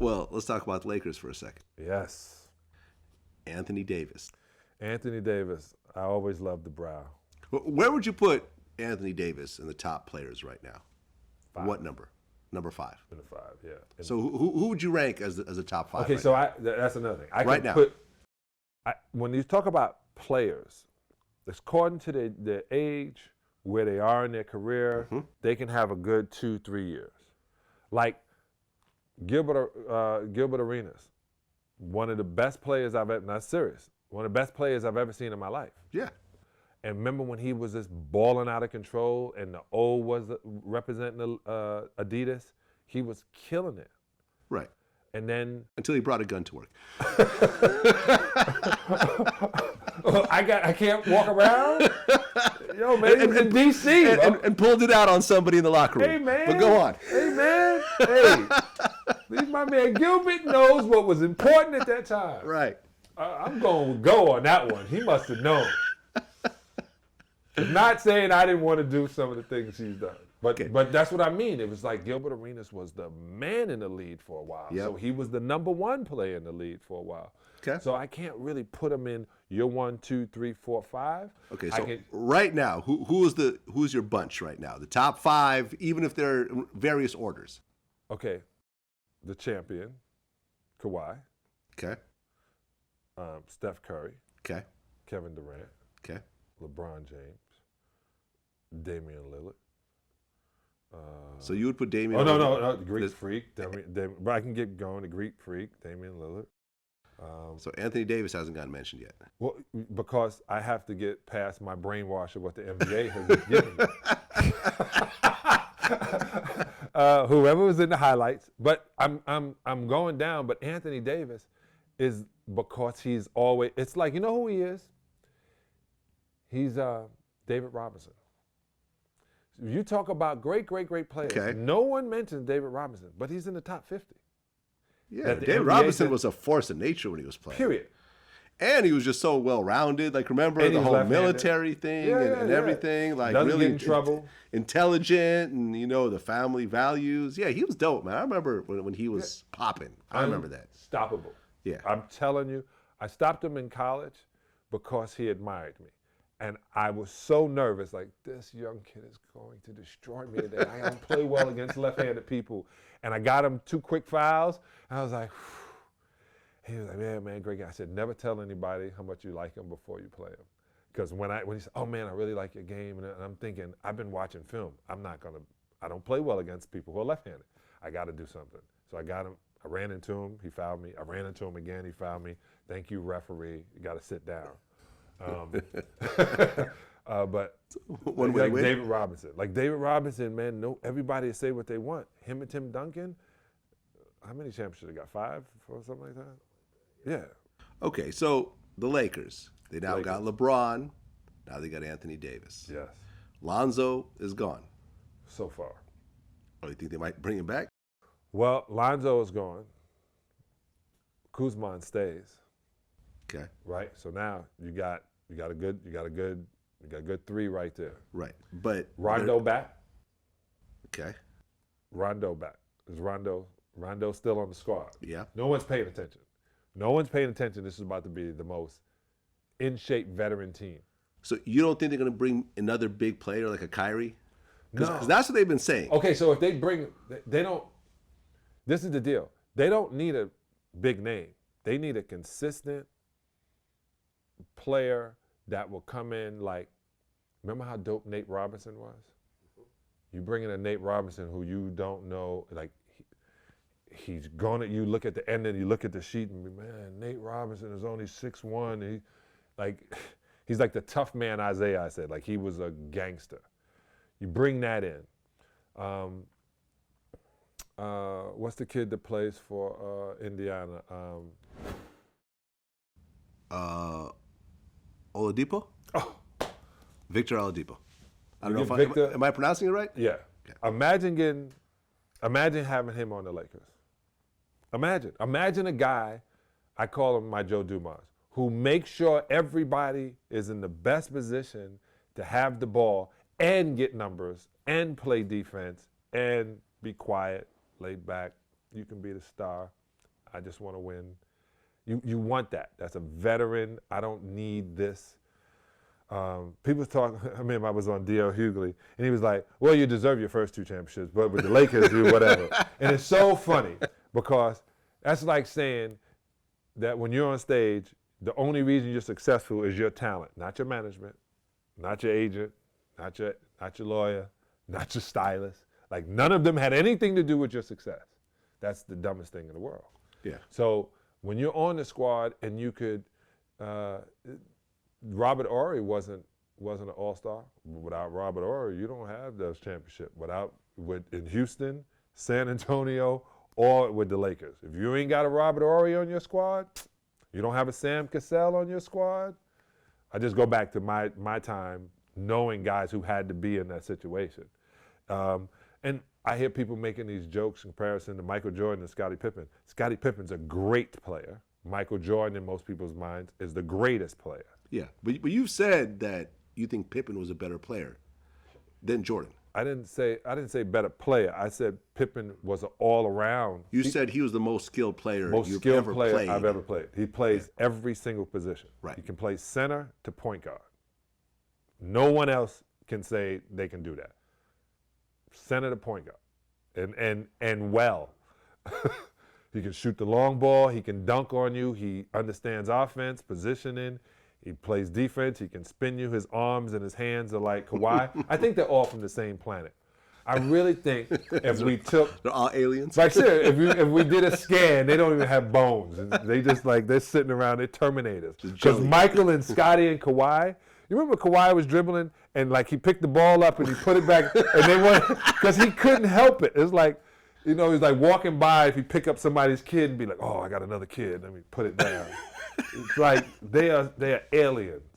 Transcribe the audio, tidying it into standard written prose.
Well, let's talk about the Lakers for a second. Yes. Anthony Davis. Anthony Davis. I always loved the brow. Where would you put Anthony Davis in the top players right now? 5. What number? Number 5. In the 5, yeah. So who would you rank as a top 5? Okay, right so now? that's another thing. I Right can now. When you talk about players, according to their age, where they are in their career, they can have a good 2-3 years. Like Gilbert Arenas, one of the best players I've ever, not serious, one of the best players I've ever seen in my life. Yeah. And remember when he was just balling out of control and the O was representing Adidas? He was killing it. Right. And then until he brought a gun to work. I can't walk around. Yo, man, he was in D.C. And pulled it out on somebody in the locker room. Hey, man. But go on. Hey, man. Hey. My man Gilbert knows what was important at that time. Right. I'm going to go on that one. He must have known. Not saying I didn't want to do some of the things he's done. But that's what I mean. It was like Gilbert Arenas was the man in the lead for a while. Yep. So he was the number 1 player in the lead for a while. Okay. So I can't really put him in your 1, 2, 3, 4, 5. Okay, so right now, who's your bunch right now? The top 5, even if they're various orders. Okay. The champion, Kawhi. Okay. Steph Curry. Okay. Kevin Durant. Okay. LeBron James. Damian Lillard. So you would put Damian. Oh no, the Greek Freak. But I can get going. The Greek Freak, Damian Lillard. So Anthony Davis hasn't gotten mentioned yet. Well, because I have to get past my brainwash of what the NBA has given me. Whoever was in the highlights, but I'm going down. But Anthony Davis is because he's always. It's like, you know who he is. He's David Robinson. You talk about great players. Okay. No one mentions David Robinson, but he's in the top 50. Yeah, David Robinson was a force of nature when he was playing. Period. And he was just so well-rounded. Like, remember the whole military thing and everything? Like, doesn't really get in trouble. Intelligent and, the family values. Yeah, he was dope, man. I remember when he was popping. I remember that. Unstoppable. Yeah. I'm telling you, I stopped him in college because he admired me. And I was so nervous, like, this young kid is going to destroy me today. I don't play well against left-handed people. And I got him 2 quick fouls, and I was like, whew. He was like, man, great guy. I said, never tell anybody how much you like him before you play him. Because when he said, oh, man, I really like your game, and I'm thinking, I've been watching film. I don't play well against people who are left-handed. I got to do something. So I got him. I ran into him. He fouled me. I ran into him again. He fouled me. Thank you, referee. You got to sit down. But like David Robinson, man, everybody say what they want. Him and Tim Duncan, how many championships they got? 5 or something like that? Yeah. Okay, so the Lakers, they now got LeBron. Now they got Anthony Davis. Yes. Lonzo is gone. So far. Oh, you think they might bring him back? Well, Lonzo is gone. Kuzma stays. Okay. Right. So now you got a good 3 right there. Right. But Rondo back. Okay. Rondo back. Is Rondo still on the squad? Yeah. No one's paying attention. No one's paying attention. This is about to be the most in-shape veteran team. So you don't think they're going to bring another big player like a Kyrie? No. Because that's what they've been saying. Okay, so if they bring, they don't, this is the deal. They don't need a big name. They need a consistent player that will come in like, remember how dope Nate Robinson was? You bring in a Nate Robinson who you don't know, like he's gonna, you look at the end and you look at the sheet and be, man, Nate Robinson is only 6'1". He's like the tough man Isaiah said, like he was a gangster. You bring that in. What's the kid that plays for Indiana? Oladipo? Oh. Victor Oladipo. I don't know if am I pronouncing it right? Yeah. Okay. Imagine having him on the Lakers. Imagine a guy, I call him my Joe Dumas, who makes sure everybody is in the best position to have the ball and get numbers and play defense and be quiet, laid back. You can be the star. I just want to win. You want that. That's a veteran. I don't need this. People talk. I mean, I was on D.L. Hughley, and he was like, "Well, you deserve your first 2 championships, but with the Lakers, you whatever." And it's so funny because that's like saying that when you're on stage, the only reason you're successful is your talent, not your management, not your agent, not your lawyer, not your stylist. Like none of them had anything to do with your success. That's the dumbest thing in the world. Yeah. So when you're on the squad and you could, Robert Horry wasn't an all-star. Without Robert Horry, you don't have those championships. In Houston, San Antonio, or with the Lakers. If you ain't got a Robert Horry on your squad, you don't have a Sam Cassell on your squad. I just go back to my time knowing guys who had to be in that situation. And I hear people making these jokes in comparison to Michael Jordan and Scottie Pippen. Scottie Pippen's a great player. Michael Jordan, in most people's minds, is the greatest player. Yeah, but you said that you think Pippen was a better player than Jordan. I didn't say better player. I said Pippen was an all-around. You said he was the most skilled player I've ever played. He plays every single position. Right. He can play center to point guard. No one else can say they can do that. Center to point guard, and well. He can shoot the long ball. He can dunk on you. He understands offense, positioning. He plays defense. He can spin you. His arms and his hands are like Kawhi. I think they're all from the same planet. I really think if we took... They're all aliens? Like, sure, if we did a scan, they don't even have bones. They just like, they're sitting around, they're Terminators. Because Michael and Scottie and Kawhi, you remember Kawhi was dribbling and like he picked the ball up and he put it back and they went, because he couldn't help it. It's like, he's like walking by, if he pick up somebody's kid and be like, oh, I got another kid, let me put it down. It's like they are aliens.